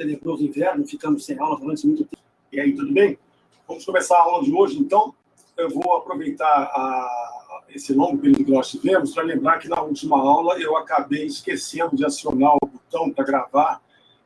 tenebroso inverno, ficamos sem aula durante muito tempo. E aí, tudo bem? Vamos começar a aula de hoje, então. Eu vou aproveitar esse longo período que nós tivemos para lembrar que na última aula eu acabei esquecendo de acionar o botão para gravar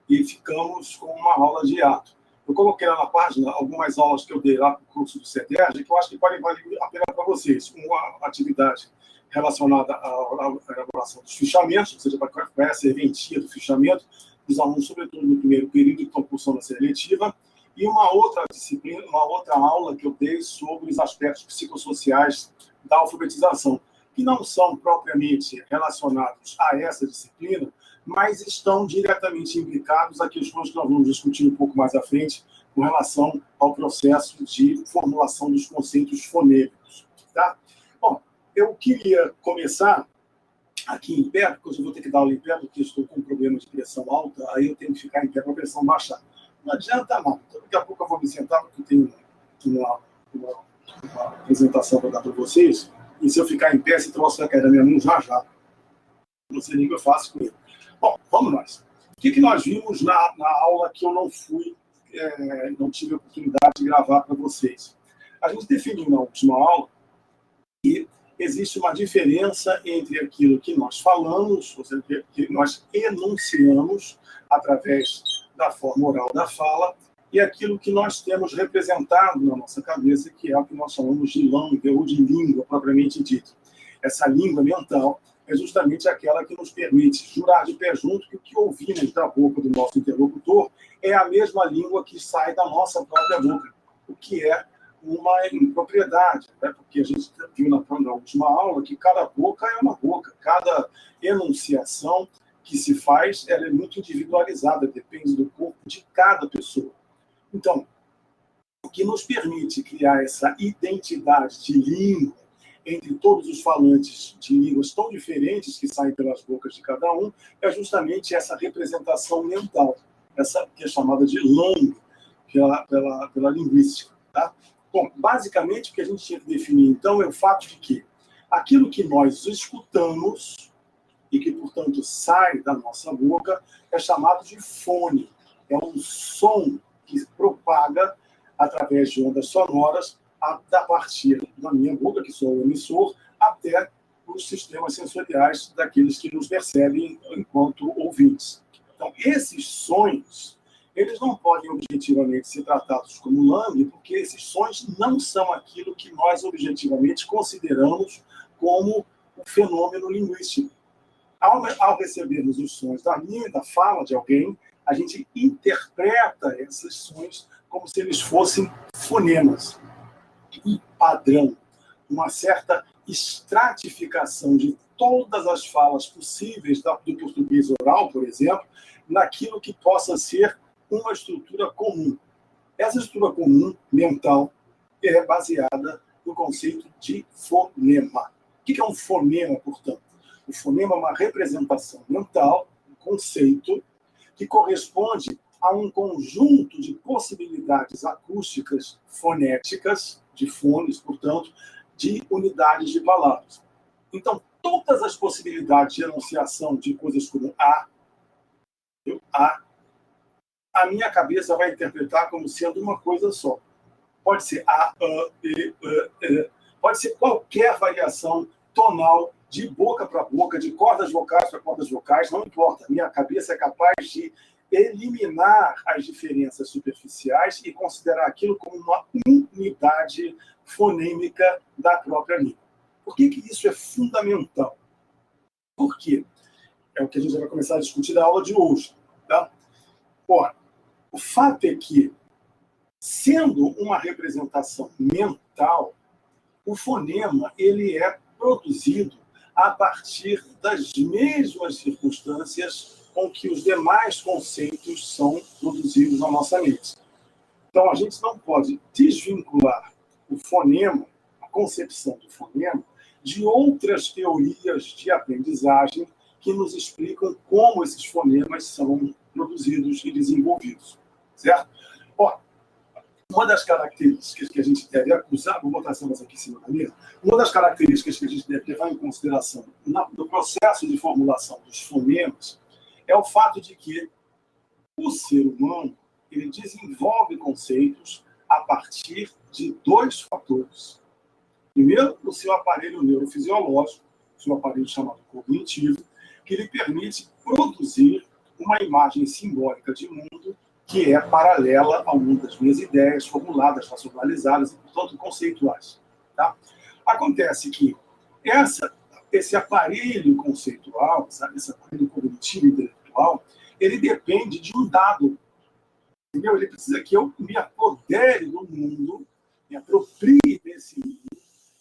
e ficamos com uma aula de hiato. Eu coloquei lá na página algumas aulas que eu dei lá para o curso do CETERJ, que eu acho que podem valer a pena para vocês. Uma atividade relacionada à elaboração dos fichamentos, ou seja, para a serventia do fichamento, dos alunos, sobretudo no primeiro período, que estão cursando a seletiva, e uma outra disciplina, uma outra aula que eu dei sobre os aspectos psicossociais da alfabetização, que não são propriamente relacionados a essa disciplina, mas estão diretamente implicados a questões que nós vamos discutir um pouco mais à frente com relação ao processo de formulação dos conceitos fonêmicos. Tá? Bom, eu queria começar aqui em pé, porque hoje eu vou ter que dar aula em pé, porque estou com um problema de pressão alta, aí eu tenho que ficar em pé para a pressão baixar. Não adianta não. Então, daqui a pouco eu vou me sentar, porque eu tenho uma apresentação para dar para vocês, e se eu ficar em pé, esse troço vai cair na minha mão já. Não sei nem o que eu faço com ele. Bom, vamos nós. O que nós vimos na aula que eu não tive a oportunidade de gravar para vocês? A gente definiu na última aula que existe uma diferença entre aquilo que nós falamos, ou seja, que nós enunciamos através da forma oral da fala, e aquilo que nós temos representado na nossa cabeça, que é o que nós chamamos de langue, ou de língua, propriamente dito. Essa língua mental é justamente aquela que nos permite jurar de pé junto que o que ouvimos da boca do nosso interlocutor é a mesma língua que sai da nossa própria boca, o que é uma impropriedade, né? Porque a gente viu na última aula que cada boca é uma boca, cada enunciação que se faz, ela é muito individualizada, depende do corpo de cada pessoa. Então, o que nos permite criar essa identidade de língua entre todos os falantes de línguas tão diferentes que saem pelas bocas de cada um, é justamente essa representação mental, essa que é chamada de langue pela linguística. Tá? Bom, basicamente, o que a gente tinha que definir, então, é o fato de que aquilo que nós escutamos e que, portanto, sai da nossa boca, é chamado de fone. É um som que propaga através de ondas sonoras a partir da minha boca, que sou o emissor, até os sistemas sensoriais daqueles que nos percebem enquanto ouvintes. Então, esses sons, eles não podem objetivamente ser tratados como langue, porque esses sons não são aquilo que nós objetivamente consideramos como um fenômeno linguístico. Ao recebermos os sons da fala de alguém, a gente interpreta esses sons como se eles fossem fonemas. Um padrão, uma certa estratificação de todas as falas possíveis do português oral, por exemplo, naquilo que possa ser uma estrutura comum. Essa estrutura comum, mental, é baseada no conceito de fonema. O que é um fonema, portanto? O fonema é uma representação mental, um conceito, que corresponde a um conjunto de possibilidades acústicas, fonéticas, de fones, portanto, de unidades de palavras. Então, todas as possibilidades de enunciação de coisas como a minha cabeça vai interpretar como sendo uma coisa só. Pode ser pode ser qualquer variação tonal de boca para boca, de cordas vocais para cordas vocais, não importa. Minha cabeça é capaz de eliminar as diferenças superficiais e considerar aquilo como uma unidade fonêmica da própria língua. Por que isso é fundamental? Por quê? É o que a gente vai começar a discutir na aula de hoje. Tá? Ora, o fato é que, sendo uma representação mental, o fonema ele é produzido a partir das mesmas circunstâncias com que os demais conceitos são produzidos na nossa mente. Então, a gente não pode desvincular o fonema, a concepção do fonema, de outras teorias de aprendizagem que nos explicam como esses fonemas são produzidos e desenvolvidos. Certo? Ó, uma das características que a gente deve acusar, vou botar essa aqui em cima da mesa, uma das características que a gente deve levar em consideração no processo de formulação dos fonemas é o fato de que O ser humano, ele desenvolve conceitos a partir de dois fatores. Primeiro, o seu aparelho neurofisiológico, o seu aparelho chamado cognitivo, que lhe permite produzir uma imagem simbólica de mundo que é paralela ao mundo das minhas ideias, formuladas, racionalizadas e, portanto, conceituais. Tá? Acontece que esse aparelho conceitual, sabe, esse aparelho cognitivo e intelectual, ele depende de um dado. Entendeu? Ele precisa que eu me apodere do mundo, me aproprie desse mundo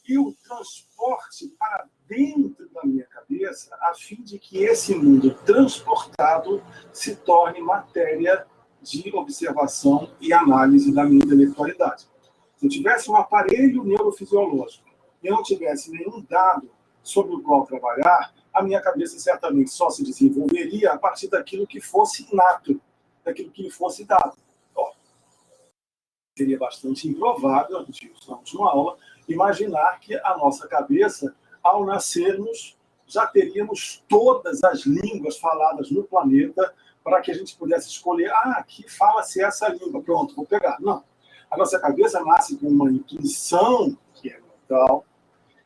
e o transporte para dentro da minha cabeça, a fim de que esse mundo transportado se torne matéria de observação e análise da minha intelectualidade. Se eu tivesse um aparelho neurofisiológico e eu não tivesse nenhum dado sobre o qual trabalhar, a minha cabeça certamente só se desenvolveria a partir daquilo que fosse inato, daquilo que lhe fosse dado. Seria bastante improvável, a gente viu na última aula, imaginar que a nossa cabeça, ao nascermos, já teríamos todas as línguas faladas no planeta para que a gente pudesse escolher, aqui fala-se essa língua, pronto, vou pegar. Não. A nossa cabeça nasce com uma intuição, que é mental,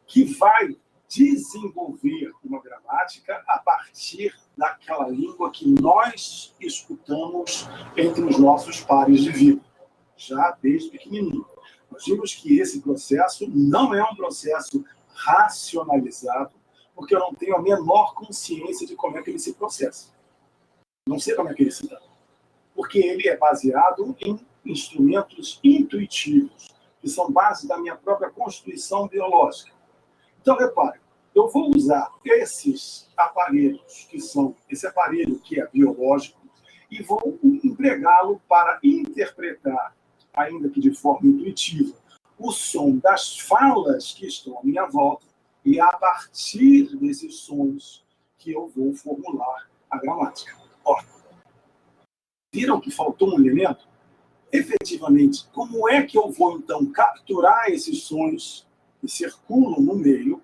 que vai desenvolver uma gramática a partir daquela língua que nós escutamos entre os nossos pares de vida, já desde pequenininho. Nós vimos que esse processo não é um processo racionalizado, porque eu não tenho a menor consciência de como é que ele se processa. Não sei como é que ele se dá. Porque ele é baseado em instrumentos intuitivos, que são base da minha própria constituição biológica. Então, repare, eu vou usar esses aparelhos, esse aparelho que é biológico, e vou empregá-lo para interpretar, ainda que de forma intuitiva, o som das falas que estão à minha volta, e a partir desses sons que eu vou formular a gramática. Viram que faltou um elemento? Efetivamente, como é que eu vou, então, capturar esses sons que circulam no meio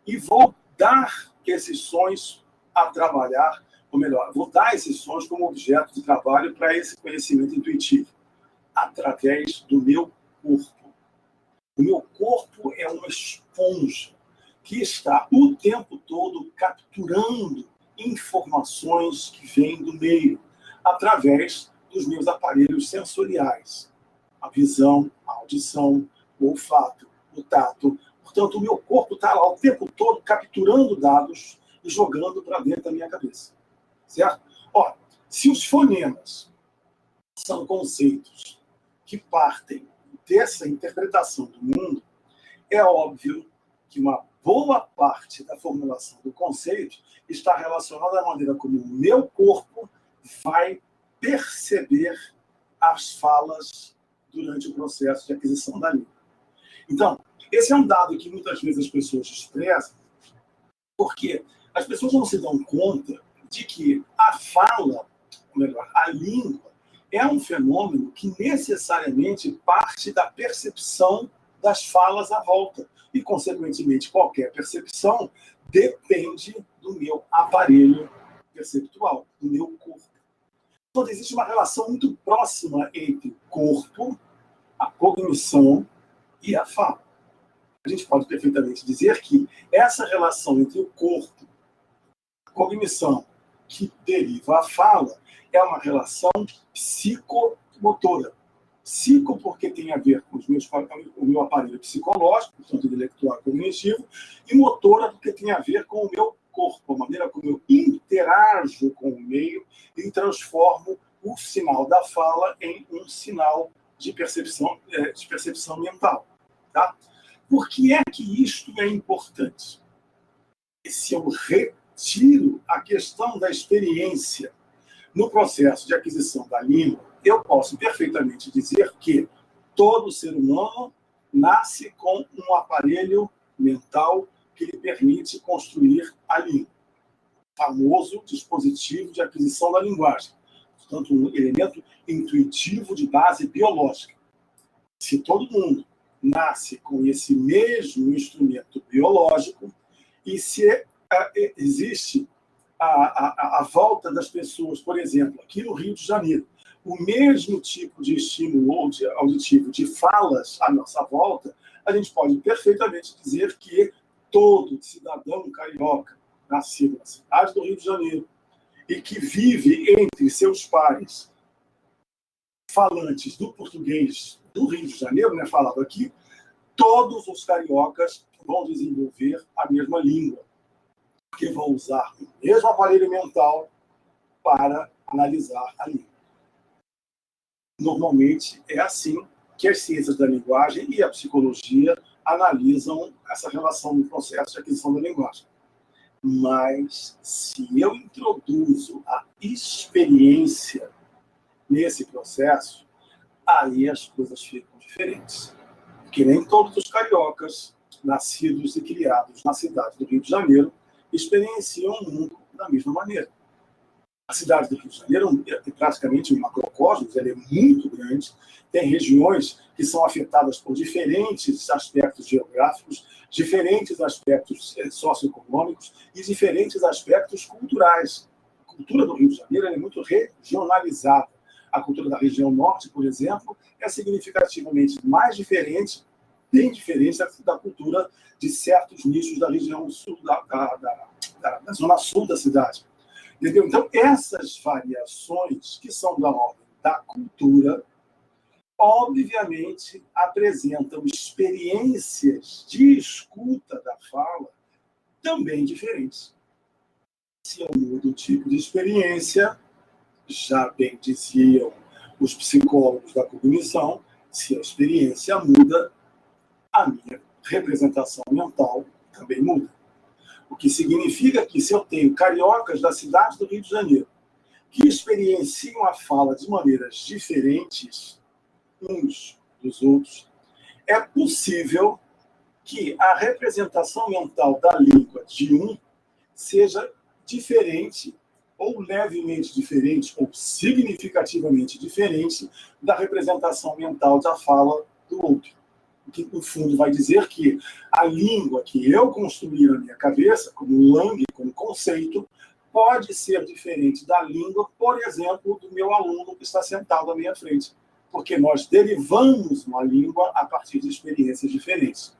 e vou dar esses sons a trabalhar, ou melhor, vou dar esses sons como objeto de trabalho para esse conhecimento intuitivo? Através do meu corpo. O meu corpo é uma esponja que está o tempo todo capturando informações que vêm do meio, através dos meus aparelhos sensoriais. A visão, a audição, o olfato, o tato. Portanto, o meu corpo está lá o tempo todo capturando dados e jogando para dentro da minha cabeça. Certo? Se os fonemas são conceitos que partem dessa interpretação do mundo, é óbvio que uma boa parte da formulação do conceito está relacionada à maneira como o meu corpo vai perceber as falas durante o processo de aquisição da língua. Então, esse é um dado que muitas vezes as pessoas desprezam, porque as pessoas não se dão conta de que a fala, ou melhor, a língua, é um fenômeno que necessariamente parte da percepção das falas à volta. E, consequentemente, qualquer percepção depende do meu aparelho perceptual, do meu corpo. Então, existe uma relação muito próxima entre o corpo, a cognição e a fala. A gente pode perfeitamente dizer que essa relação entre o corpo, a cognição, que deriva a fala, é uma relação psicomotora. Psico, porque tem a ver com o meu aparelho psicológico, portanto, intelectual e cognitivo, e motora, porque tem a ver com o meu corpo, a maneira como eu interajo com o meio e transformo o sinal da fala em um sinal de percepção mental. Tá? Por que é que isto é importante? Se eu retiro a questão da experiência no processo de aquisição da língua, eu posso perfeitamente dizer que todo ser humano nasce com um aparelho mental que lhe permite construir a língua. O famoso dispositivo de aquisição da linguagem. Portanto, um elemento intuitivo de base biológica. Se todo mundo nasce com esse mesmo instrumento biológico, e se existe a volta das pessoas, por exemplo, aqui no Rio de Janeiro, o mesmo tipo de estímulo auditivo de falas à nossa volta, a gente pode perfeitamente dizer que todo cidadão carioca, nascido na cidade do Rio de Janeiro, e que vive entre seus pares falantes do português do Rio de Janeiro, né, falado aqui, todos os cariocas vão desenvolver a mesma língua, porque vão usar o mesmo aparelho mental para analisar a língua. Normalmente é assim que as ciências da linguagem e a psicologia analisam essa relação no processo de aquisição da linguagem. Mas se eu introduzo a experiência nesse processo, aí as coisas ficam diferentes. Porque nem todos os cariocas, nascidos e criados na cidade do Rio de Janeiro, experienciam o mundo da mesma maneira. A cidade do Rio de Janeiro é praticamente um macrocosmos, ela é muito grande, tem regiões que são afetadas por diferentes aspectos geográficos, diferentes aspectos socioeconômicos e diferentes aspectos culturais. A cultura do Rio de Janeiro é muito regionalizada. A cultura da região norte, por exemplo, é significativamente mais diferente, bem diferente da cultura de certos nichos da região sul, da zona sul da cidade. Entendeu? Então, essas variações que são da ordem da cultura, obviamente, apresentam experiências de escuta da fala também diferentes. Se eu mudo o tipo de experiência, já bem diziam os psicólogos da cognição, se a experiência muda, a minha representação mental também muda. O que significa que se eu tenho cariocas da cidade do Rio de Janeiro que experienciam a fala de maneiras diferentes uns dos outros, é possível que a representação mental da língua de um seja diferente, ou levemente diferente, ou significativamente diferente da representação mental da fala do outro. O que, no fundo, vai dizer que a língua que eu construí na minha cabeça, como langue, como conceito, pode ser diferente da língua, por exemplo, do meu aluno que está sentado à minha frente. Porque nós derivamos uma língua a partir de experiências diferentes.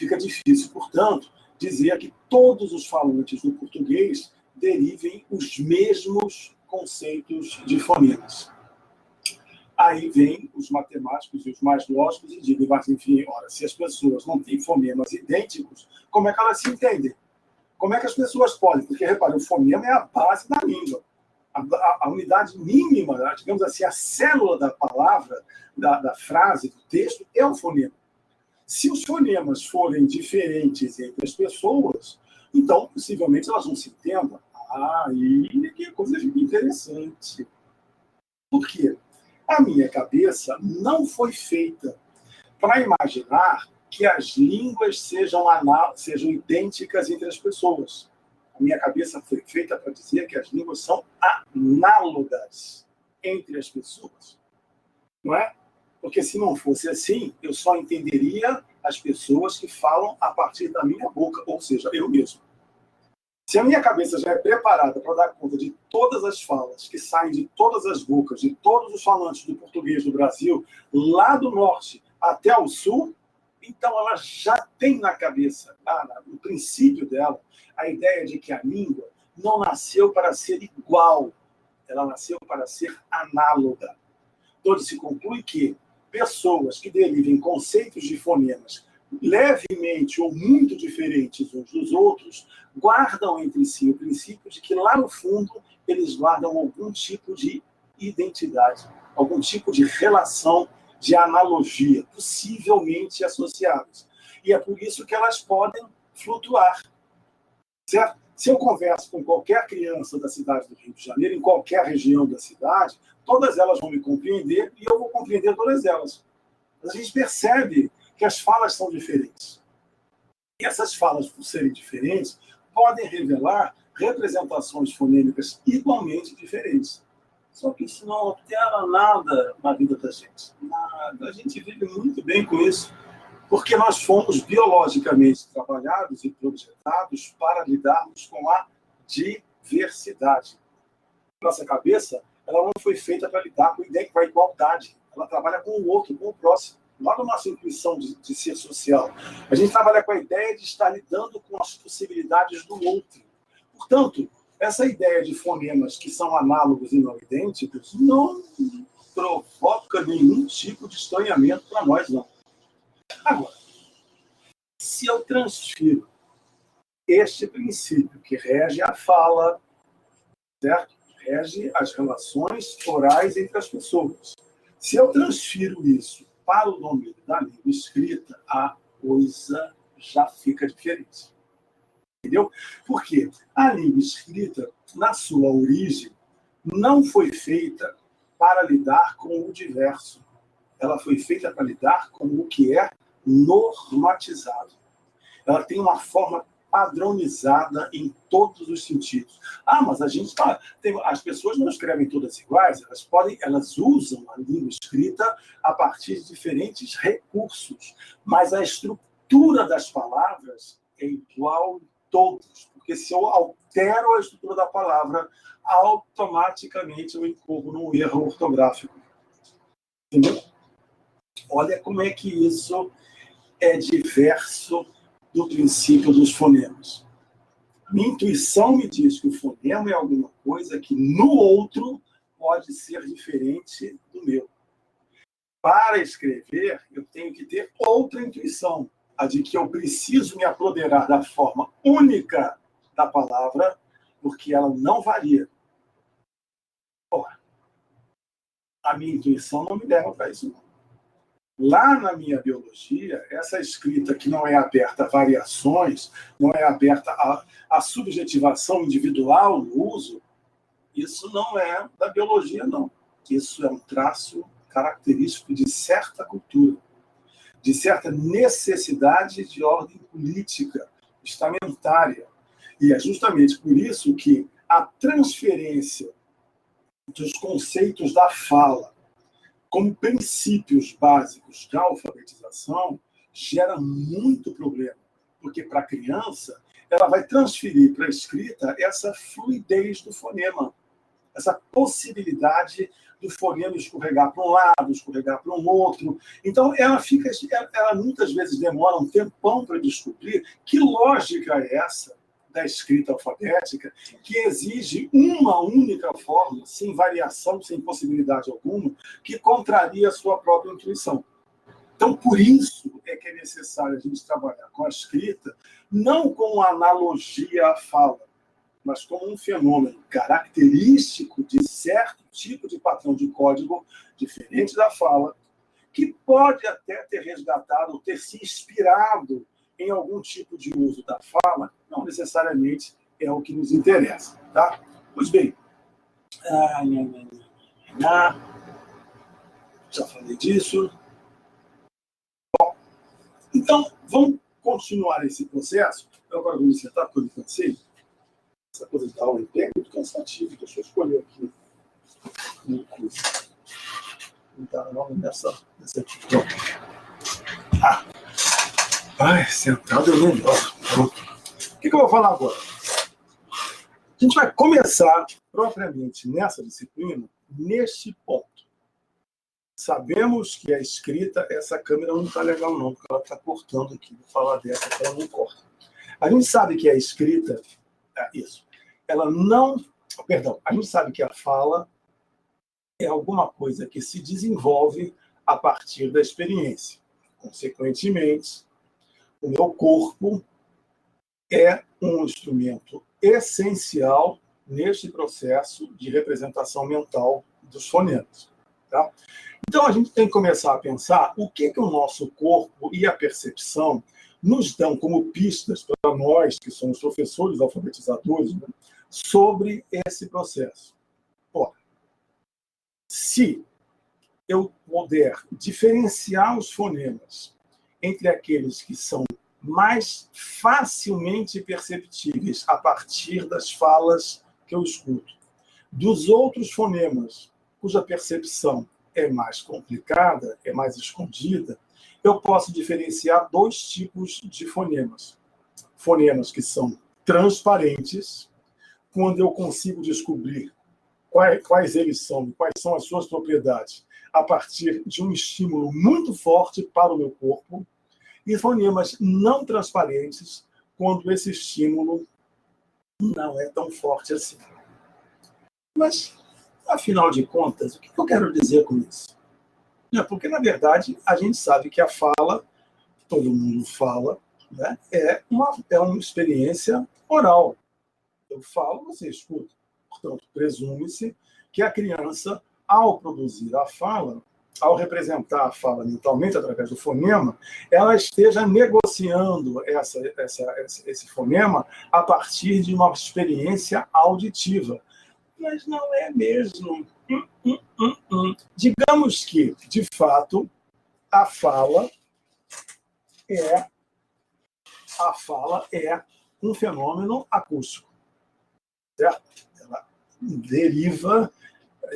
Fica difícil, portanto, dizer que todos os falantes do português derivem os mesmos conceitos de fonemas. Aí vem os matemáticos e os mais lógicos e dizem, mas enfim, ora, se as pessoas não têm fonemas idênticos, como é que elas se entendem? Como é que as pessoas podem? Porque, repare, o fonema é a base da língua. A unidade mínima, digamos assim, a célula da palavra, da frase, do texto, é o fonema. Se os fonemas forem diferentes entre as pessoas, então, possivelmente, elas não se entendam. Aí que coisa fica interessante. Por quê? A minha cabeça não foi feita para imaginar que as línguas sejam idênticas entre as pessoas. A minha cabeça foi feita para dizer que as línguas são análogas entre as pessoas. Não é? Porque se não fosse assim, eu só entenderia as pessoas que falam a partir da minha boca, ou seja, eu mesmo. Se a minha cabeça já é preparada para dar conta de todas as falas que saem de todas as bocas, de todos os falantes do português do Brasil, lá do norte até o sul, então ela já tem na cabeça, no princípio dela, a ideia de que a língua não nasceu para ser igual, ela nasceu para ser análoga. Onde se conclui que pessoas que derivem conceitos de fonemas levemente ou muito diferentes uns dos outros, guardam entre si o princípio de que lá no fundo eles guardam algum tipo de identidade, algum tipo de relação, de analogia, possivelmente associadas. E é por isso que elas podem flutuar. Certo? Se eu converso com qualquer criança da cidade do Rio de Janeiro, em qualquer região da cidade, todas elas vão me compreender e eu vou compreender todas elas. A gente percebe que as falas são diferentes. E essas falas, por serem diferentes, podem revelar representações fonêmicas igualmente diferentes. Só que isso não altera nada na vida da gente. Nada. A gente vive muito bem com isso, porque nós fomos biologicamente trabalhados e projetados para lidarmos com a diversidade. Nossa cabeça, ela não foi feita para lidar com a igualdade. Ela trabalha com o outro, com o próximo. Lá na nossa intuição de ser social, a gente trabalha com a ideia de estar lidando com as possibilidades do outro. Portanto, essa ideia de fonemas que são análogos e não idênticos não provoca nenhum tipo de estranhamento para nós, não. Agora, se eu transfiro este princípio que rege a fala, certo? Rege as relações orais entre as pessoas. Se eu transfiro isso para o domínio da língua escrita, a coisa já fica diferente. Entendeu? Porque a língua escrita, na sua origem, não foi feita para lidar com o diverso. Ela foi feita para lidar com o que é normatizado. Ela tem uma forma padronizada em todos os sentidos. Mas a gente as pessoas não escrevem todas iguais, elas usam a língua escrita a partir de diferentes recursos, mas a estrutura das palavras é igual em todos, porque se eu altero a estrutura da palavra, automaticamente eu incorro num erro ortográfico. Entendeu? Olha como é que isso é diverso do princípio dos fonemas. Minha intuição me diz que o fonema é alguma coisa que no outro pode ser diferente do meu. Para escrever, eu tenho que ter outra intuição, a de que eu preciso me apoderar da forma única da palavra, porque ela não varia. Ora, a minha intuição não me leva para isso, não. Lá na minha biologia, essa escrita que não é aberta a variações, não é aberta à subjetivação individual no uso, isso não é da biologia, não. Isso é um traço característico de certa cultura, de certa necessidade de ordem política, estamentária. E é justamente por isso que a transferência dos conceitos da fala como princípios básicos de alfabetização gera muito problema, porque para a criança ela vai transferir para a escrita essa fluidez do fonema, essa possibilidade do fonema escorregar para um lado, escorregar para um outro. Então ela muitas vezes demora um tempão para descobrir que lógica é essa da escrita alfabética, que exige uma única forma, sem variação, sem possibilidade alguma, que contraria a sua própria intuição. Então, por isso é que é necessário a gente trabalhar com a escrita, não como analogia à fala, mas como um fenômeno característico de certo tipo de padrão de código, diferente da fala, que pode até ter resgatado, ou ter se inspirado em algum tipo de uso da fala, não necessariamente é o que nos interessa. Tá? Pois bem, já falei disso. Bom, então, vamos continuar esse processo. Eu agora vou me sentar, porque eu me cansei. Essa coisa de dar aula em pé é muito cansativa. Deixa eu escolher aqui. Não dá nome nessa aqui. Sentado é melhor. O que eu vou falar agora? A gente vai começar propriamente nessa disciplina, neste ponto. Sabemos que a escrita, essa câmera não está legal não, porque ela está cortando aqui. Vou falar dessa, que ela não corta. A gente sabe que a escrita, ela não... Perdão, a gente sabe que a fala é alguma coisa que se desenvolve a partir da experiência. Consequentemente, o meu corpo é um instrumento essencial neste processo de representação mental dos fonemas. Tá? Então, a gente tem que começar a pensar o que o nosso corpo e a percepção nos dão como pistas para nós, que somos professores alfabetizadores, né, sobre esse processo. Ora, se eu puder diferenciar os fonemas entre aqueles que são mais facilmente perceptíveis a partir das falas que eu escuto, dos outros fonemas cuja percepção é mais complicada, é mais escondida, eu posso diferenciar dois tipos de fonemas. Fonemas que são transparentes, quando eu consigo descobrir quais eles são, quais são as suas propriedades, a partir de um estímulo muito forte para o meu corpo, e fonemas não transparentes quando esse estímulo não é tão forte assim. Mas, afinal de contas, o que eu quero dizer com isso? Porque, na verdade, a gente sabe que a fala, todo mundo fala, né, é uma experiência oral. Eu falo, você escuta. Portanto, presume-se que a criança, ao produzir a fala, ao representar a fala mentalmente através do fonema, ela esteja negociando esse fonema a partir de uma experiência auditiva. Mas não é mesmo. Digamos que, de fato, a fala é um fenômeno acústico, certo? Ela deriva,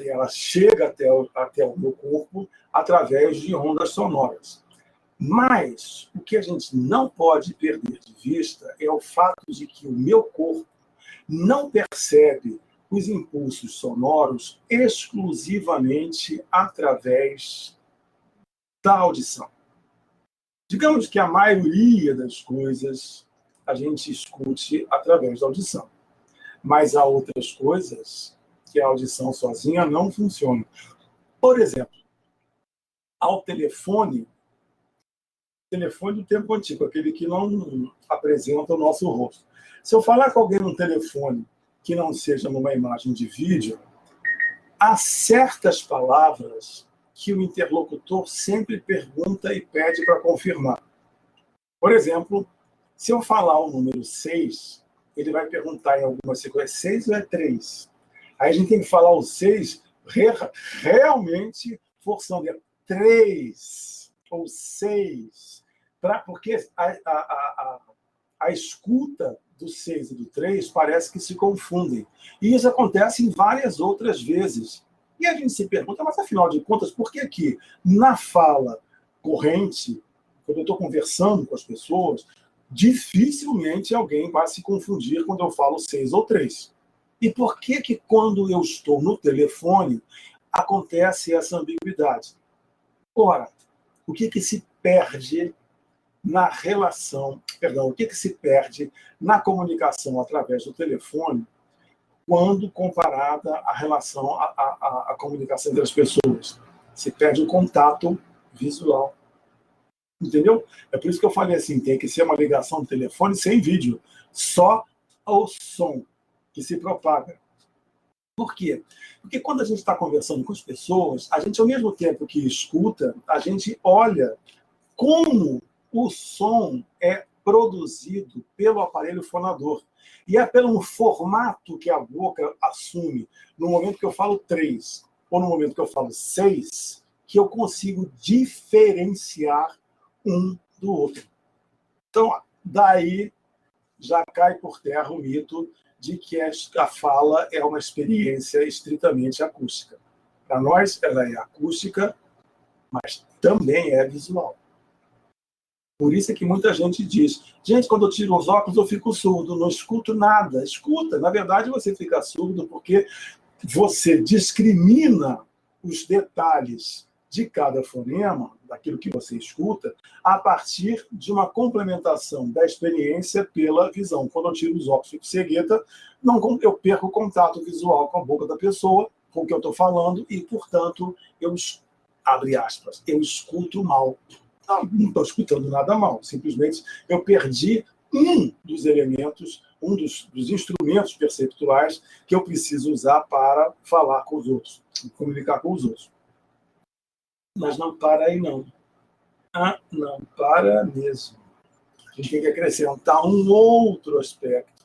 ela chega até o meu corpo através de ondas sonoras. Mas o que a gente não pode perder de vista é o fato de que o meu corpo não percebe os impulsos sonoros exclusivamente através da audição. Digamos que a maioria das coisas a gente escute através da audição. Mas há outras coisas que a audição sozinha não funciona. Por exemplo, ao telefone do tempo antigo, aquele que não apresenta o nosso rosto. Se eu falar com alguém no telefone que não seja numa imagem de vídeo, há certas palavras que o interlocutor sempre pergunta e pede para confirmar. Por exemplo, se eu falar o número 6, ele vai perguntar em alguma sequência, 6 ou é 3? Aí a gente tem que falar o 6 realmente forçando, é 3 ou 6, porque a escuta do 6 e do 3 parece que se confundem. E isso acontece em várias outras vezes. E a gente se pergunta, mas afinal de contas, por que que na fala corrente, quando eu estou conversando com as pessoas, dificilmente alguém vai se confundir quando eu falo 6 ou 3? E por que que quando eu estou no telefone acontece essa ambiguidade? Ora, o que que se perde na relação, o que que se perde na comunicação através do telefone quando comparada à relação, à comunicação entre as pessoas? Se perde o contato visual. Entendeu? É por isso que eu falei assim, tem que ser uma ligação de telefone sem vídeo, só o som que se propaga. Por quê? Porque quando a gente está conversando com as pessoas, a gente, ao mesmo tempo que escuta, a gente olha como o som é produzido pelo aparelho fonador. E é pelo formato que a boca assume no momento que eu falo 3 ou no momento que eu falo 6, que eu consigo diferenciar um do outro. Então, daí já cai por terra o mito de que a fala é uma experiência estritamente acústica. Para nós, ela é acústica, mas também é visual. Por isso é que muita gente diz, gente, quando eu tiro os óculos eu fico surdo, não escuto nada. Escuta, na verdade você fica surdo porque você discrimina os detalhes de cada fonema, daquilo que você escuta, a partir de uma complementação da experiência pela visão. Quando eu tiro os óculos, fico cegueta, eu perco o contato visual com a boca da pessoa, com o que eu estou falando, e, portanto, abre aspas, eu escuto mal. Não estou escutando nada mal, simplesmente eu perdi um dos elementos, um dos instrumentos perceptuais que eu preciso usar para falar com os outros, comunicar com os outros. Mas não para aí, não. Não para mesmo. A gente tem que acrescentar um outro aspecto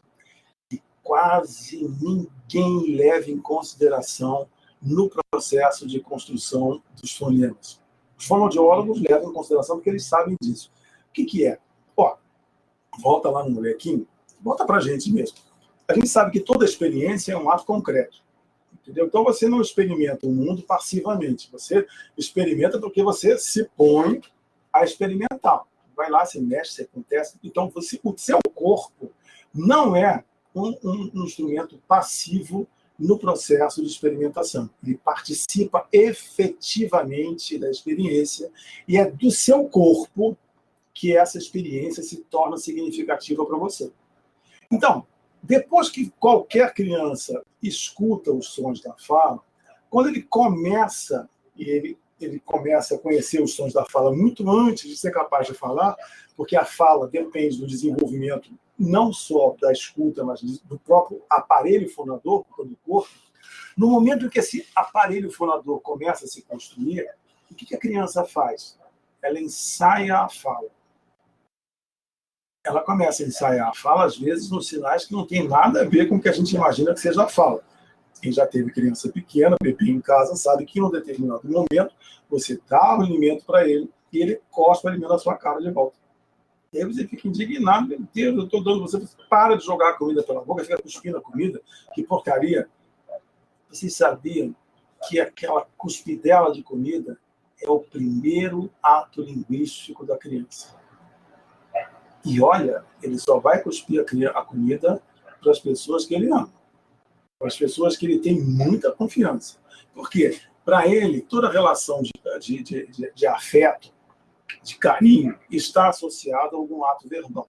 que quase ninguém leva em consideração no processo de construção dos fonemas. Os fonoaudiólogos levam em consideração porque eles sabem disso. O que é? Volta lá no molequinho, volta para a gente mesmo. A gente sabe que toda experiência é um ato concreto. Entendeu? Então você não experimenta o mundo passivamente. Você experimenta porque você se põe a experimentar. Vai lá, se mexe, se acontece. Então o seu corpo não é um instrumento passivo no processo de experimentação. Ele participa efetivamente da experiência e é do seu corpo que essa experiência se torna significativa para você. Então, depois que qualquer criança escuta os sons da fala, quando ele começa, e ele começa a conhecer os sons da fala muito antes de ser capaz de falar, porque a fala depende do desenvolvimento não só da escuta, mas do próprio aparelho fonador do corpo. No momento em que esse aparelho fonador começa a se construir, o que a criança faz? Ela ensaia a fala. Ela começa a ensaiar a fala, às vezes, nos sinais que não tem nada a ver com o que a gente imagina que seja a fala. Quem já teve criança pequena, bebê em casa, sabe que em um determinado momento você dá o alimento para ele e ele cospe o alimento na sua cara de volta. E aí você fica indignado, meu Deus, eu estou dando você para de jogar a comida pela boca, fica cuspindo a comida, que porcaria. Vocês sabiam que aquela cuspidela de comida é o primeiro ato linguístico da criança? E olha, ele só vai cuspir a comida para as pessoas que ele ama, para as pessoas que ele tem muita confiança. Por quê? Para ele, toda relação de afeto, de carinho, está associada a algum ato verbal.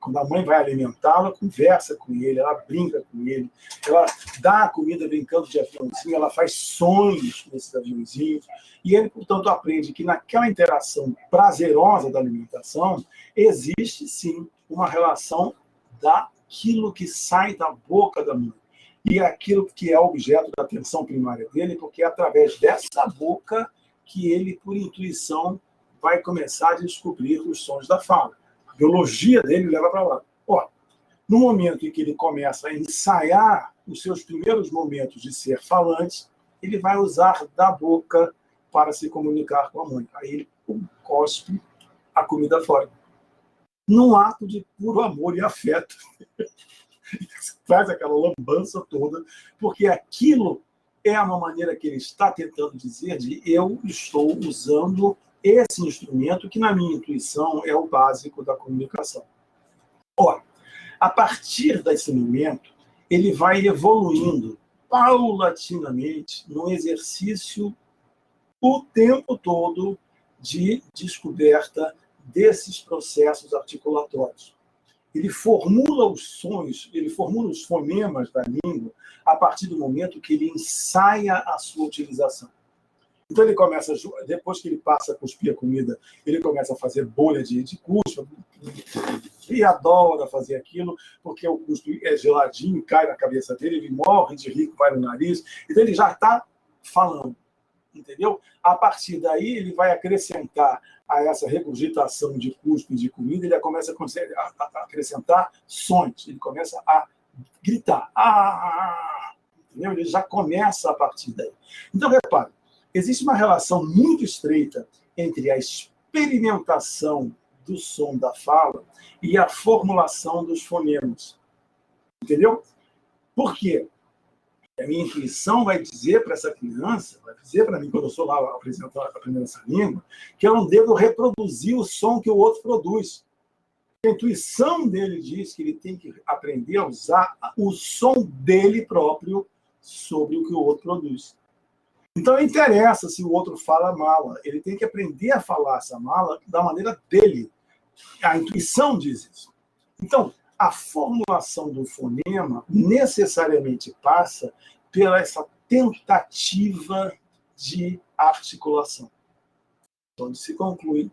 Quando a mãe vai alimentá-lo, ela conversa com ele, ela brinca com ele, ela dá a comida brincando de aviãozinho, ela faz sonhos com esses aviãozinhos, e ele, portanto, aprende que naquela interação prazerosa da alimentação, existe, sim, uma relação daquilo que sai da boca da mãe. E aquilo que é objeto da atenção primária dele, porque é através dessa boca que ele, por intuição, vai começar a descobrir os sons da fala. A biologia dele leva para lá. Ó, no momento em que ele começa a ensaiar os seus primeiros momentos de ser falante, ele vai usar da boca para se comunicar com a mãe. Aí ele cospe a comida fora. Num ato de puro amor e afeto. Faz aquela lambança toda, porque aquilo é uma maneira que ele está tentando dizer de eu estou usando esse instrumento que, na minha intuição, é o básico da comunicação. Ora, a partir desse momento, ele vai evoluindo paulatinamente no exercício o tempo todo de descoberta desses processos articulatórios. Ele formula os sons, ele formula os fonemas da língua a partir do momento que ele ensaia a sua utilização. Então ele começa, depois que ele passa a cuspir a comida, ele começa a fazer bolha de cuspe, e adora fazer aquilo, porque o cuspe é geladinho, cai na cabeça dele, ele morre de rir, vai no nariz, então ele já está falando, entendeu? A partir daí ele vai acrescentar a essa regurgitação de cuspe e de comida, ele começa a acrescentar sons, ele começa a gritar, entendeu? Ele já começa a partir daí. Então, repare, existe uma relação muito estreita entre a experimentação do som da fala e a formulação dos fonemas. Entendeu? Por quê? A minha intuição vai dizer para essa criança, vai dizer para mim, quando eu sou lá aprendendo essa língua, que eu não devo reproduzir o som que o outro produz. A intuição dele diz que ele tem que aprender a usar o som dele próprio sobre o que o outro produz. Então, não interessa se o outro fala mala, ele tem que aprender a falar essa mala da maneira dele. A intuição diz isso. Então, a formulação do fonema necessariamente passa pela essa tentativa de articulação. Onde se conclui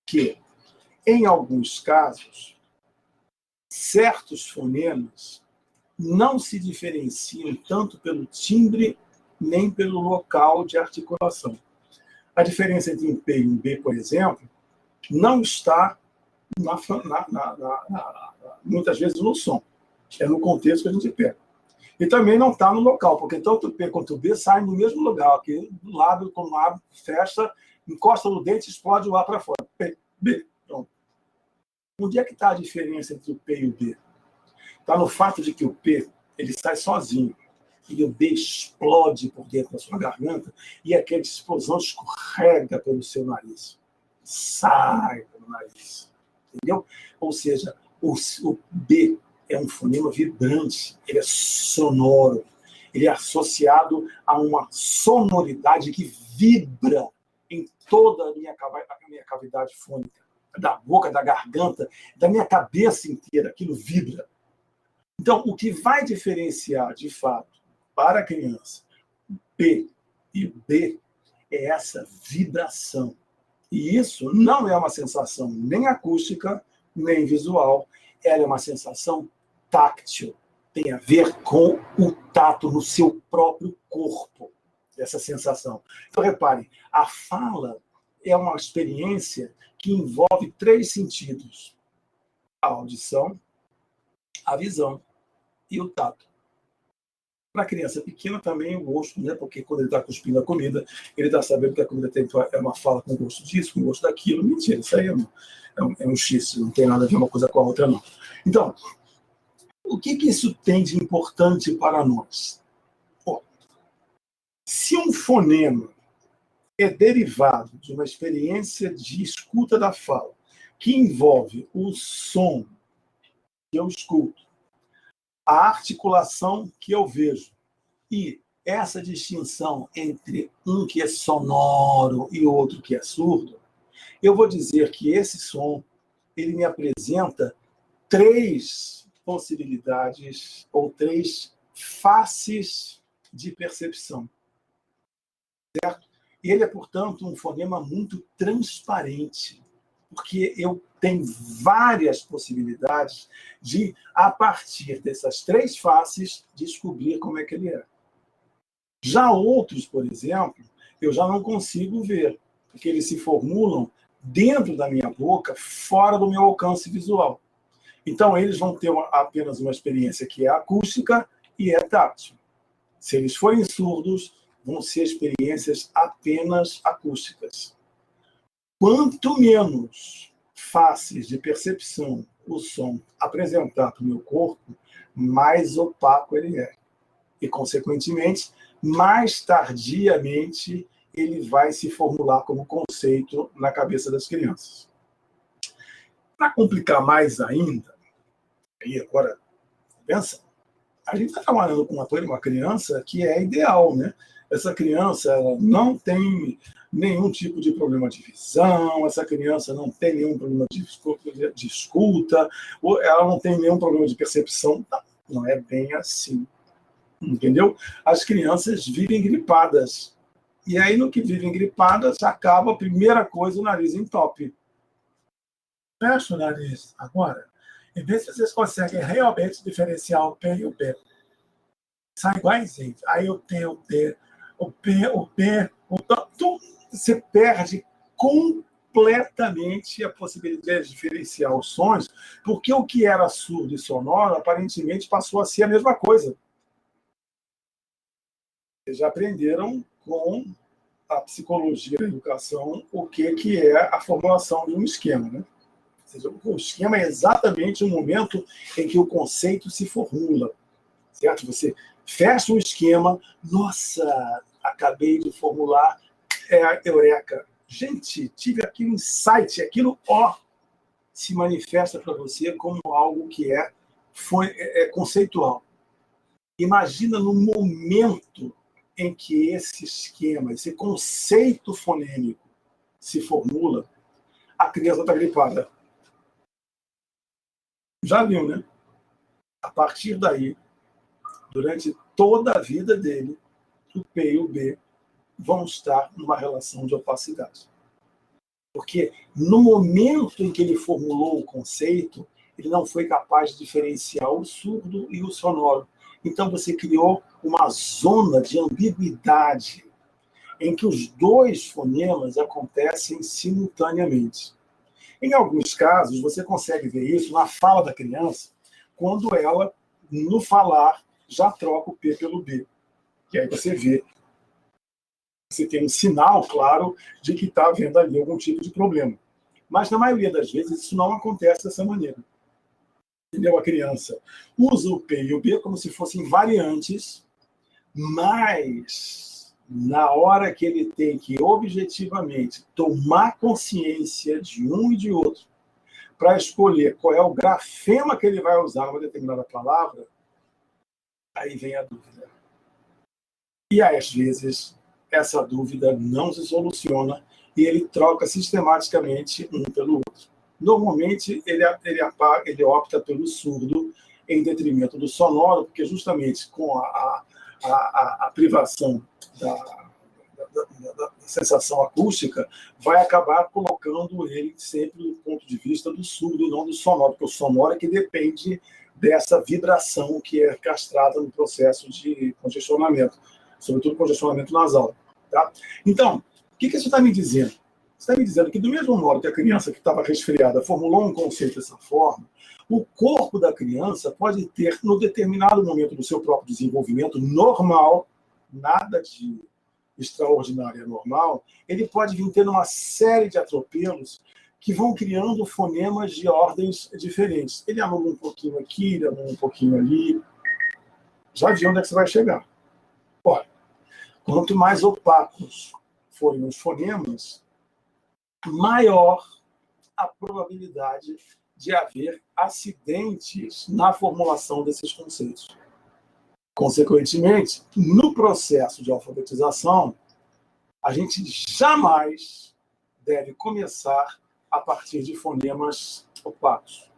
que, em alguns casos, certos fonemas não se diferenciam tanto pelo timbre nem pelo local de articulação. A diferença entre um P e um B, por exemplo, não está muitas vezes no som. É no contexto que a gente pega. E também não está no local, porque tanto o P quanto o B saem do mesmo lugar, que do lábio, quando o lábio fecha, encosta no dente e explode o ar para fora. P, B, pronto. Onde é que está a diferença entre o P e o B? Está no fato de que o P ele sai sozinho. E o B explode por dentro da sua garganta e aquela explosão escorrega pelo seu nariz. Sai pelo nariz. Entendeu? Ou seja, o B é um fonema vibrante, ele é sonoro, ele é associado a uma sonoridade que vibra em toda a minha cavidade fônica, da boca, da garganta, da minha cabeça inteira, aquilo vibra. Então, o que vai diferenciar, de fato, para a criança, P e B, é essa vibração. E isso não é uma sensação nem acústica, nem visual, ela é uma sensação táctil. Tem a ver com o tato no seu próprio corpo, essa sensação. Então, reparem, a fala é uma experiência que envolve 3 sentidos: a audição, a visão e o tato. Para a criança pequena também o gosto, né? Porque quando ele está cuspindo a comida, ele está sabendo que a comida tem uma fala com gosto disso, com gosto daquilo. Mentira, isso aí é um xiste, não tem nada a ver uma coisa com a outra, não. Então, o que isso tem de importante para nós? Bom, se um fonema é derivado de uma experiência de escuta da fala, que envolve o som que eu escuto, a articulação que eu vejo e essa distinção entre um que é sonoro e outro que é surdo, eu vou dizer que esse som ele me apresenta 3 possibilidades ou 3 faces de percepção, certo? E ele é, portanto, um fonema muito transparente, porque eu tenho várias possibilidades de, a partir dessas 3 faces, descobrir como é que ele é. Já outros, por exemplo, eu já não consigo ver, porque eles se formulam dentro da minha boca, fora do meu alcance visual. Então, eles vão ter apenas uma experiência que é acústica e é tátil. Se eles forem surdos, vão ser experiências apenas acústicas. Quanto menos faces de percepção o som apresentar para o meu corpo, mais opaco ele é. E, consequentemente, mais tardiamente ele vai se formular como conceito na cabeça das crianças. Para complicar mais ainda, aí agora, pensa, a gente está trabalhando com uma criança que é ideal, né? Essa criança ela não tem nenhum tipo de problema de visão, essa criança não tem nenhum problema de escuta, ou ela não tem nenhum problema de percepção. Não é bem assim, entendeu? As crianças vivem gripadas. E aí, no que vivem gripadas, acaba a primeira coisa, o nariz entope. Fecha o nariz agora e vê se vocês conseguem realmente diferenciar o P e o B. Sai iguaizinho. Aí eu tenho o P, o P, o P, o T. Você perde completamente a possibilidade de diferenciar os sons, porque o que era surdo e sonoro, aparentemente, passou a ser a mesma coisa. Vocês já aprenderam com a psicologia da educação o que é a formulação de um esquema, né? Ou seja, o esquema é exatamente o momento em que o conceito se formula, certo? Você fecha um esquema, nossa, acabei de formular, eureka. Gente, tive aquele insight, aquilo, se manifesta para você como algo que é conceitual. Imagina no momento em que esse esquema, esse conceito fonêmico se formula, a criança está gripada. Já viu, né? A partir daí, durante toda a vida dele, o P e o B vão estar numa relação de opacidade. Porque no momento em que ele formulou o conceito, ele não foi capaz de diferenciar o surdo e o sonoro. Então você criou uma zona de ambiguidade em que os 2 fonemas acontecem simultaneamente. Em alguns casos, você consegue ver isso na fala da criança, quando ela, no falar, já troca o P pelo B. E aí você vê, você tem um sinal claro de que está havendo ali algum tipo de problema. Mas, na maioria das vezes, isso não acontece dessa maneira. Entendeu? A criança usa o P e o B como se fossem variantes, mas na hora que ele tem que objetivamente tomar consciência de um e de outro, para escolher qual é o grafema que ele vai usar numa determinada palavra, aí vem a dúvida. E aí, às vezes, essa dúvida não se soluciona e ele troca sistematicamente um pelo outro. Normalmente, ele opta pelo surdo em detrimento do sonoro, porque justamente com a privação da sensação acústica, vai acabar colocando ele sempre do ponto de vista do surdo, não do sonoro, porque o sonoro é que depende dessa vibração que é castrada no processo de congestionamento, sobretudo congestionamento nasal. Tá? Então, o que isso está me dizendo? Está me dizendo que, do mesmo modo que a criança que estava resfriada formulou um conceito dessa forma, o corpo da criança pode ter, no determinado momento do seu próprio desenvolvimento normal, nada de extraordinário e normal, ele pode vir tendo uma série de atropelos que vão criando fonemas de ordens diferentes. Ele anula um pouquinho aqui, ele anula um pouquinho ali. Já viu onde é que você vai chegar. Olha, quanto mais opacos forem os fonemas, maior a probabilidade de haver acidentes na formulação desses conceitos. Consequentemente, no processo de alfabetização, a gente jamais deve começar a partir de fonemas opacos.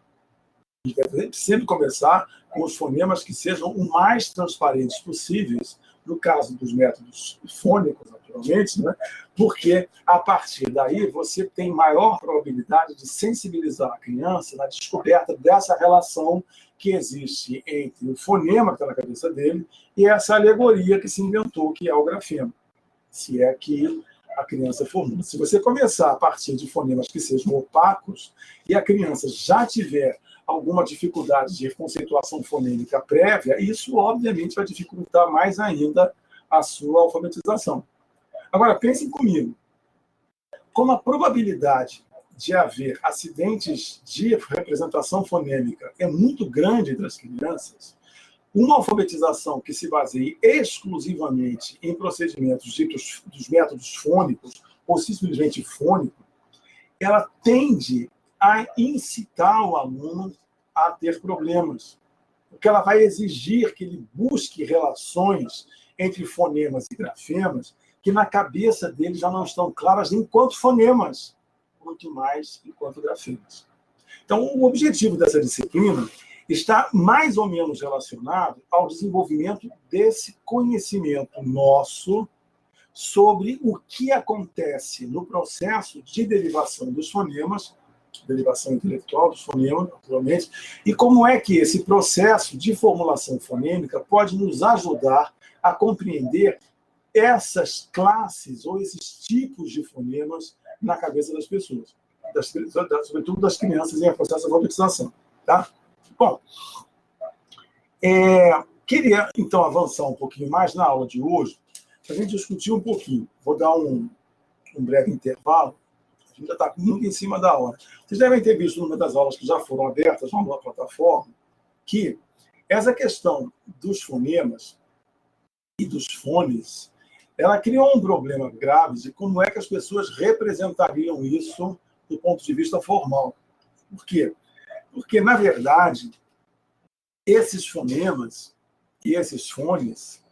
A gente deve sempre começar com os fonemas que sejam o mais transparentes possíveis, no caso dos métodos fônicos, naturalmente, né? Porque, a partir daí, você tem maior probabilidade de sensibilizar a criança na descoberta dessa relação que existe entre o fonema que está na cabeça dele e essa alegoria que se inventou, que é o grafema, se é que a criança formula. Se você começar a partir de fonemas que sejam opacos e a criança já tiver alguma dificuldade de conceituação fonêmica prévia, isso, obviamente, vai dificultar mais ainda a sua alfabetização. Agora, pensem comigo. Como a probabilidade de haver acidentes de representação fonêmica é muito grande entre as crianças, uma alfabetização que se baseie exclusivamente em procedimentos ditos dos métodos fônicos, ou simplesmente fônico, ela tende a incitar o aluno a ter problemas, porque ela vai exigir que ele busque relações entre fonemas e grafemas que na cabeça dele já não estão claras enquanto fonemas, muito mais enquanto grafemas. Então, o objetivo dessa disciplina está mais ou menos relacionado ao desenvolvimento desse conhecimento nosso sobre o que acontece no processo de derivação dos fonemas, derivação intelectual dos fonemas, naturalmente, e como é que esse processo de formulação fonêmica pode nos ajudar a compreender essas classes ou esses tipos de fonemas na cabeça das pessoas, sobretudo das crianças em processo de alfabetização. Tá? Bom, queria, então, avançar um pouquinho mais na aula de hoje, para a gente discutir um pouquinho. Vou dar um breve intervalo, a gente já está muito em cima da hora. Vocês devem ter visto numa das aulas que já foram abertas lá na plataforma, que essa questão dos fonemas e dos fones, ela criou um problema grave de como é que as pessoas representariam isso do ponto de vista formal. Por quê? Porque, na verdade, esses fonemas e esses fones,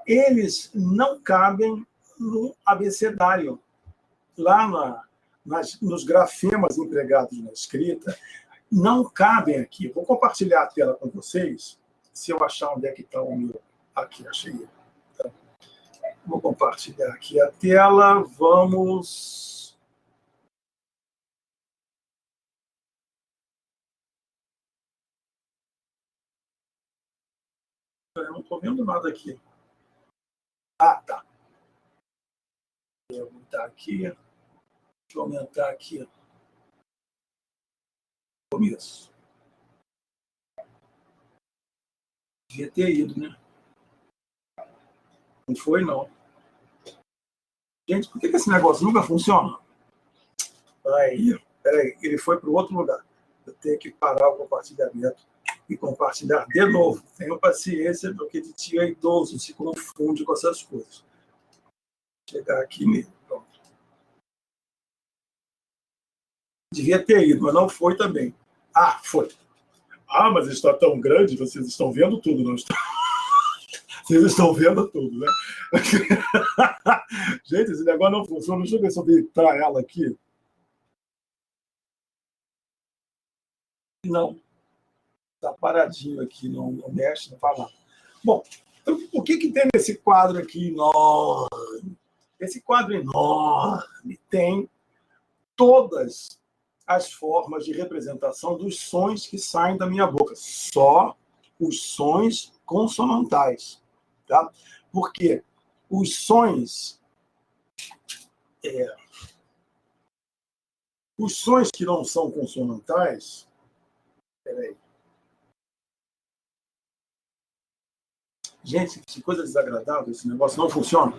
eles não cabem no abecedário. Lá nos grafemas empregados na escrita, não cabem aqui. Vou compartilhar a tela com vocês, se eu achar onde é que está o meu. Aqui, achei. Tá. Vou compartilhar aqui a tela. Vamos... Eu não estou vendo nada aqui. Ah, tá. Vou aumentar aqui. Deixa eu aumentar aqui. Começo. Devia ter ido, né? Não foi, não. Gente, por que esse negócio nunca funciona? Peraí, ele foi para o outro lugar. Eu tenho que parar o compartilhamento e compartilhar de novo. Tenham paciência, porque de tia idoso se confunde com essas coisas. Vou chegar aqui mesmo. Pronto. Devia ter ido, mas não foi também. Ah, foi. Ah, mas está tão grande, vocês estão vendo tudo, não estão? Vocês estão vendo tudo, né? Gente, esse negócio não funciona. Deixa eu ver se eu deitar ela aqui. Não. Está paradinho aqui, não mexe, não fala nada. Bom, então, o que tem nesse quadro aqui enorme? Esse quadro enorme tem todas as formas de representação dos sons que saem da minha boca. Só os sons consonantais. Tá? Porque os sons... os sons que não são consonantais... Peraí. Gente, que coisa desagradável, esse negócio não funciona.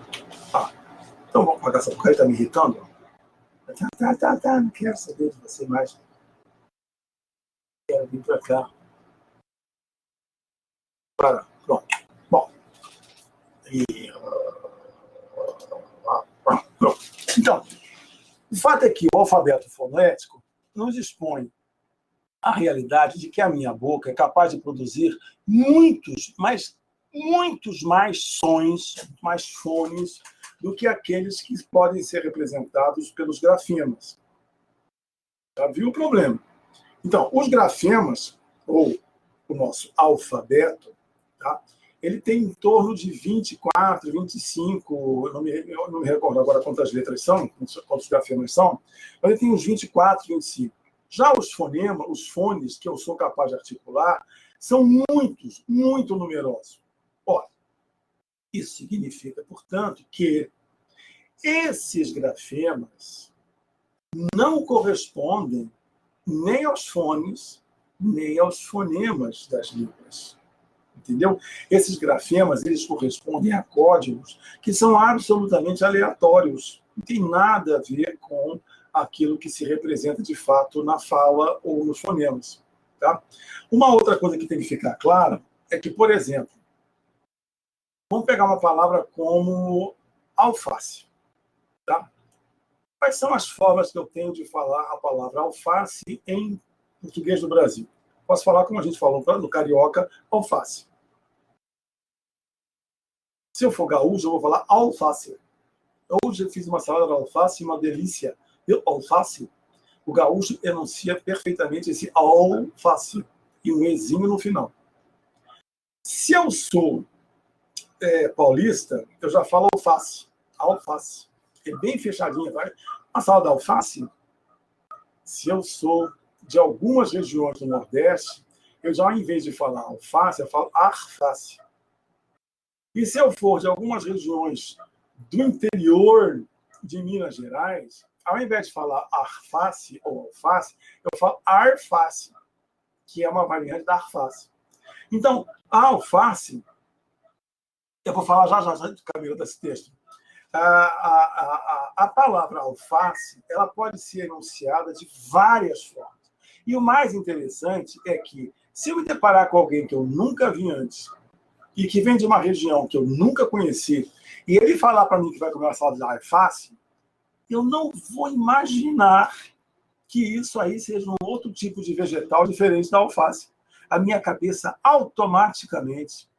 Ah, então vamos pagar essa porcaria, tá me irritando? Tá, não quero saber de você mais. Quero vir pra cá. Pronto. Bom. Pronto. Então, o fato é que o alfabeto fonético nos expõe a realidade de que a minha boca é capaz de produzir muitos mais sons, mais fones, do que aqueles que podem ser representados pelos grafemas. Já viu o problema? Então, os grafemas, ou o nosso alfabeto, tá? Ele tem em torno de 24, 25, eu não me recordo agora quantas letras são, quantos grafemas são, mas ele tem uns 24, 25. Já os fonemas, os fones que eu sou capaz de articular, são muito numerosos. Ora, isso significa, portanto, que esses grafemas não correspondem nem aos fones, nem aos fonemas das línguas. Entendeu? Esses grafemas, eles correspondem a códigos que são absolutamente aleatórios. Não tem nada a ver com aquilo que se representa de fato na fala ou nos fonemas. Tá? Uma outra coisa que tem que ficar clara é que, por exemplo, vamos pegar uma palavra como alface. Tá? Quais são as formas que eu tenho de falar a palavra alface em português do Brasil? Posso falar como a gente falou no carioca, alface. Se eu for gaúcho, eu vou falar alface. Hoje eu fiz uma salada de alface, uma delícia. Alface, o gaúcho enuncia perfeitamente esse alface e um ezinho no final. Se eu sou paulista, eu já falo alface. Alface. É bem fechadinha. Tá? A salada de alface, se eu sou de algumas regiões do Nordeste, eu já, em vez de falar alface, eu falo arface. E se eu for de algumas regiões do interior de Minas Gerais, ao invés de falar arface ou alface, eu falo arface, que é uma variante da arface. Então, a alface, eu vou falar já, Camila, desse texto. A palavra alface, ela pode ser enunciada de várias formas. E o mais interessante é que, se eu me deparar com alguém que eu nunca vi antes, e que vem de uma região que eu nunca conheci, e ele falar para mim que vai comer uma salada de alface, eu não vou imaginar que isso aí seja um outro tipo de vegetal diferente da alface. A minha cabeça automaticamente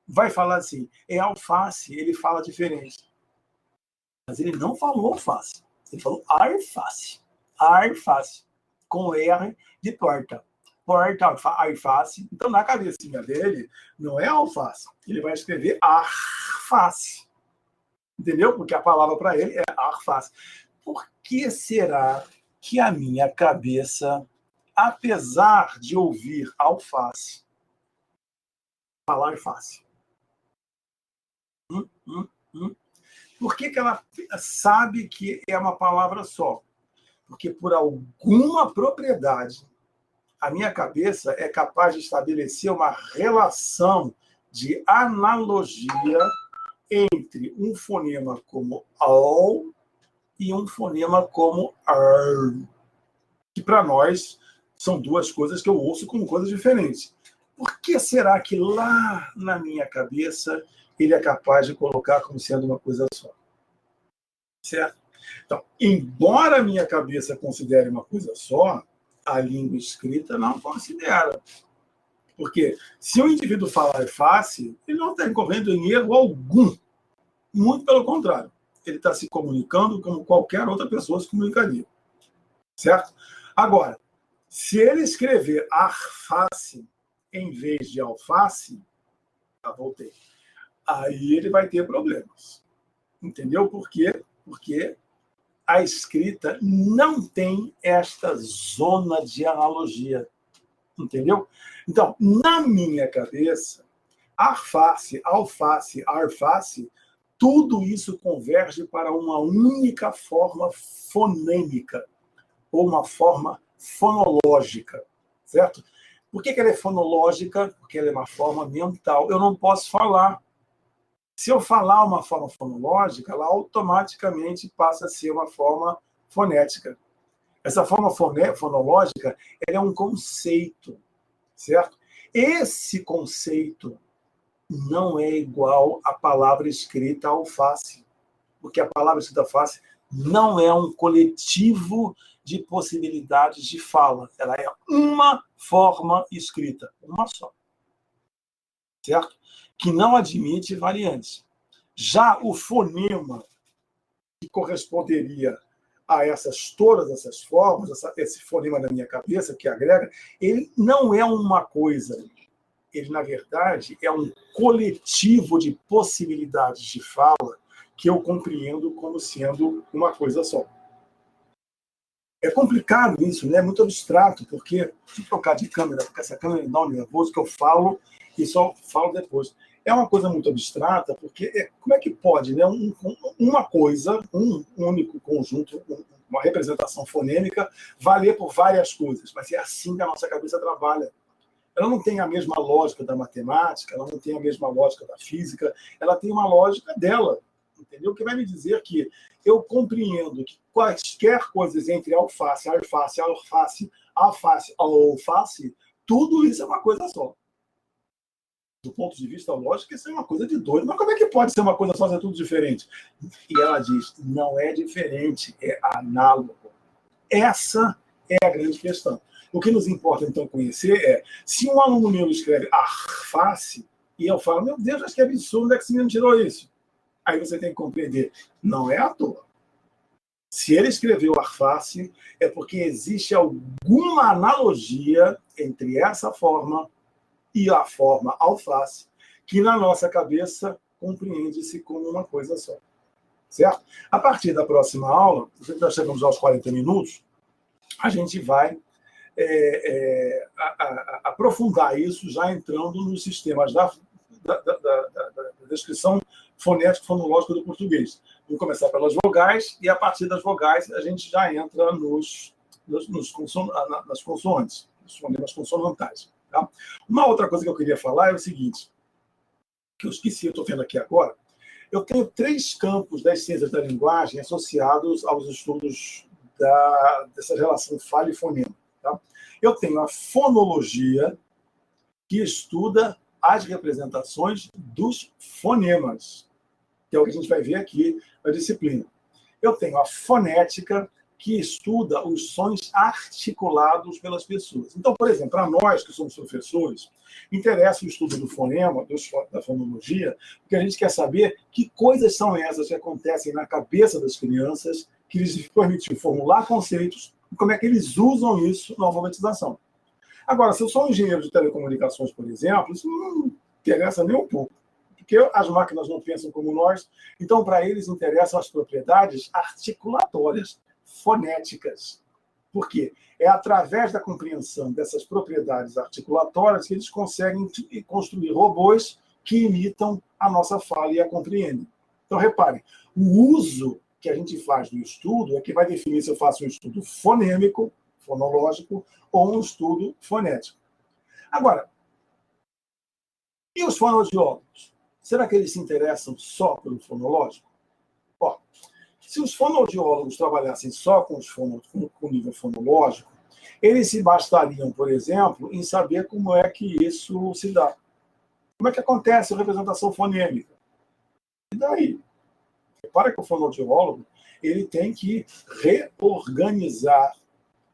vai falar assim, é alface, ele fala diferente. Mas ele não falou alface, ele falou arface. Arface, com R de porta. Porta, alface. Então, na cabecinha dele, não é alface. Ele vai escrever arface. Entendeu? Porque a palavra para ele é arface. Por que será que a minha cabeça, apesar de ouvir alface, fala arface? Por que ela sabe que é uma palavra só? Porque por alguma propriedade, a minha cabeça é capaz de estabelecer uma relação de analogia entre um fonema como ao e um fonema como ar, que para nós são duas coisas que eu ouço como coisas diferentes. Por que será que lá na minha cabeça ele é capaz de colocar como sendo uma coisa só? Certo? Então, embora a minha cabeça considere uma coisa só, a língua escrita não considera. Porque se o indivíduo falar fácil, ele não está incorrendo em erro algum. Muito pelo contrário. Ele está se comunicando como qualquer outra pessoa se comunicaria. Certo? Agora, se ele escrever arface em vez de alface, voltei. Aí ele vai ter problemas. Entendeu por quê? Porque a escrita não tem esta zona de analogia. Entendeu? Então, na minha cabeça, arface, alface, arface, tudo isso converge para uma única forma fonêmica, ou uma forma fonológica, certo? Por que ela é fonológica? Porque ela é uma forma mental. Eu não posso falar. Se eu falar uma forma fonológica, ela automaticamente passa a ser uma forma fonética. Essa forma fonológica ela é um conceito, certo? Esse conceito não é igual à palavra escrita alface, porque a palavra escrita alface não é um coletivo de possibilidades de fala. Ela é uma forma escrita, uma só. Certo? Que não admite variantes. Já o fonema, que corresponderia a todas essas formas, esse fonema na minha cabeça, que agrega, ele não é uma coisa. Ele, na verdade, é um coletivo de possibilidades de fala que eu compreendo como sendo uma coisa só. É complicado isso, né? É muito abstrato, porque se trocar de câmera, porque essa câmera me dá um nervoso que eu falo e só falo depois. É uma coisa muito abstrata, porque como é que pode, né? Uma coisa, um único conjunto, uma representação fonêmica, valer por várias coisas, mas é assim que a nossa cabeça trabalha. Ela não tem a mesma lógica da matemática, ela não tem a mesma lógica da física, ela tem uma lógica dela, entendeu? Que vai me dizer que eu compreendo que quaisquer coisas entre alface, alface, alface, alface, alface, tudo isso é uma coisa só. Do ponto de vista lógico, isso é uma coisa de doido. Mas como é que pode ser uma coisa só, ser tudo diferente? E ela diz, não é diferente, é análogo. Essa é a grande questão. O que nos importa, então, conhecer é, se um aluno meu escreve arface, e eu falo, meu Deus, acho que é absurdo, onde é que esse menino tirou isso? Aí você tem que compreender, não é à toa. Se ele escreveu arface, é porque existe alguma analogia entre essa forma e a forma alface, que na nossa cabeça compreende-se como uma coisa só. Certo? A partir da próxima aula, já chegamos aos 40 minutos, a gente vai aprofundar isso, já entrando nos sistemas da descrição fonética fonológica do português. Vamos começar pelas vogais, e a partir das vogais a gente já entra nas consoantes, nos fonemas consonantais. Tá? Uma outra coisa que eu queria falar é o seguinte, que eu esqueci, eu estou vendo aqui agora. Eu tenho 3 campos das ciências da linguagem associados aos estudos dessa relação fala e fonema. Tá? Eu tenho a fonologia, que estuda as representações dos fonemas, que é o que a gente vai ver aqui na disciplina. Eu tenho a fonética, que estuda os sons articulados pelas pessoas. Então, por exemplo, para nós que somos professores, interessa o estudo do fonema, da fonologia, porque a gente quer saber que coisas são essas que acontecem na cabeça das crianças, que lhes permitem formular conceitos, e como é que eles usam isso na alfabetização. Agora, se eu sou um engenheiro de telecomunicações, por exemplo, isso não interessa nem um pouco, porque as máquinas não pensam como nós, então, para eles, interessam as propriedades articulatórias, fonéticas. Por quê? É através da compreensão dessas propriedades articulatórias que eles conseguem construir robôs que imitam a nossa fala e a compreendem. Então, reparem, o uso que a gente faz do estudo é que vai definir se eu faço um estudo fonêmico, fonológico, ou um estudo fonético. Agora, e os fonoaudiólogos? Será que eles se interessam só pelo fonológico? Ó, se os fonoaudiólogos trabalhassem só com o nível fonológico, eles se bastariam, por exemplo, em saber como é que isso se dá. Como é que acontece a representação fonêmica? E daí? Repara que o fonoaudiólogo ele tem que reorganizar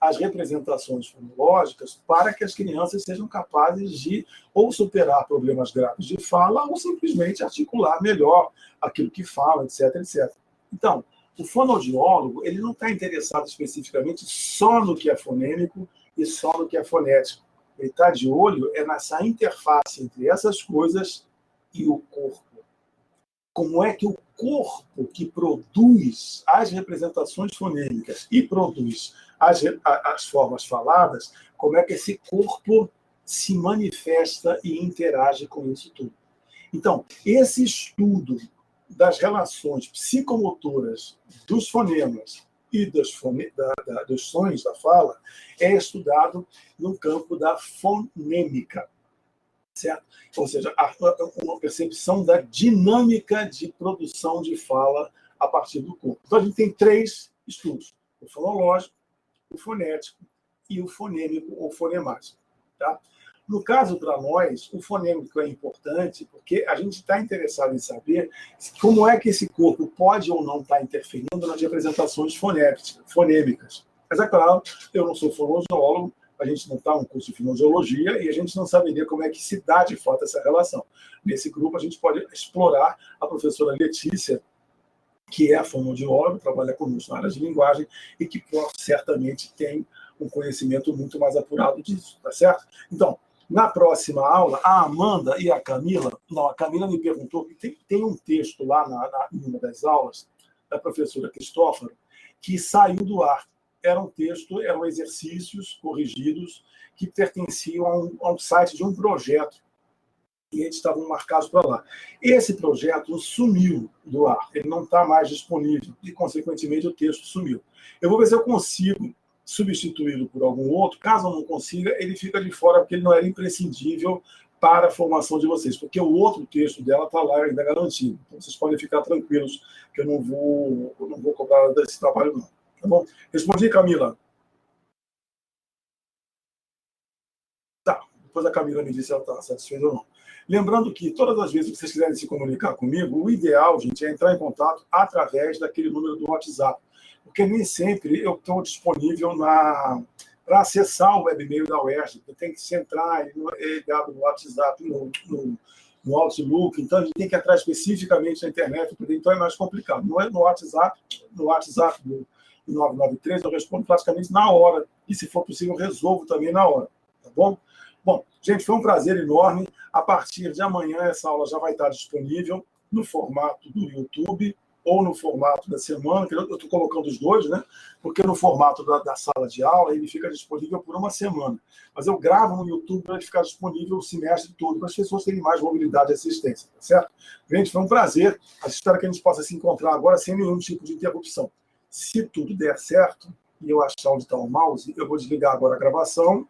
as representações fonológicas para que as crianças sejam capazes de ou superar problemas graves de fala ou simplesmente articular melhor aquilo que fala, etc, etc. Então, o fonoaudiólogo ele não está interessado especificamente só no que é fonêmico e só no que é fonético. Ele está de olho nessa interface entre essas coisas e o corpo. Como é que o corpo que produz as representações fonêmicas e produz as formas faladas, como é que esse corpo se manifesta e interage com isso tudo. Então, esse estudo das relações psicomotoras dos fonemas e dos sons da fala é estudado no campo da fonêmica, certo? Ou seja, uma percepção da dinâmica de produção de fala a partir do corpo. Então, a gente tem 3 estudos: o fonológico, o fonético e o fonêmico ou fonemático. Tá? No caso, para nós, o fonêmico é importante porque a gente está interessado em saber como é que esse corpo pode ou não estar interferindo nas representações fonêmicas. Mas, é claro, eu não sou fonoaudiólogo, a gente não está no curso de fonoaudiologia e a gente não saberia como é que se dá de fato essa relação. Nesse grupo, a gente pode explorar a professora Letícia, que é fonoaudióloga, trabalha conosco na área de linguagem e que certamente tem um conhecimento muito mais apurado disso, tá certo? Então, na próxima aula, a Amanda e a Camila me perguntou que tem um texto lá em uma das aulas da professora Cristófaro que saiu do ar. Eram exercícios corrigidos que pertenciam a um site de um projeto e eles estavam marcados para lá. Esse projeto sumiu do ar, ele não está mais disponível e, consequentemente, o texto sumiu. Eu vou ver se eu consigo substituí-lo por algum outro. Caso eu não consiga, ele fica de fora porque ele não era imprescindível para a formação de vocês, porque o outro texto dela está lá ainda garantido. Então, vocês podem ficar tranquilos que eu não vou cobrar desse trabalho, não. Tá bom? Respondi, Camila? Tá. Depois a Camila me disse se ela está satisfeita ou não. Lembrando que todas as vezes que vocês quiserem se comunicar comigo, o ideal, gente, é entrar em contato através daquele número do WhatsApp. Porque nem sempre eu estou disponível para acessar o webmail da UERJ. Tem que se entrar ligado no WhatsApp, no Outlook. Então, a gente tem que entrar especificamente na internet, então é mais complicado. No WhatsApp do 993, eu respondo praticamente na hora. E, se for possível, eu resolvo também na hora. Tá bom? Bom, gente, foi um prazer enorme. A partir de amanhã, essa aula já vai estar disponível no formato do YouTube ou no formato da semana, que eu estou colocando os dois, né? Porque no formato da sala de aula ele fica disponível por uma semana. Mas eu gravo no YouTube para ele ficar disponível o semestre todo, para as pessoas terem mais mobilidade e assistência, tá certo? Gente, foi um prazer. Espero que a gente possa se encontrar agora sem nenhum tipo de interrupção. Se tudo der certo e eu achar onde está o mouse, eu vou desligar agora a gravação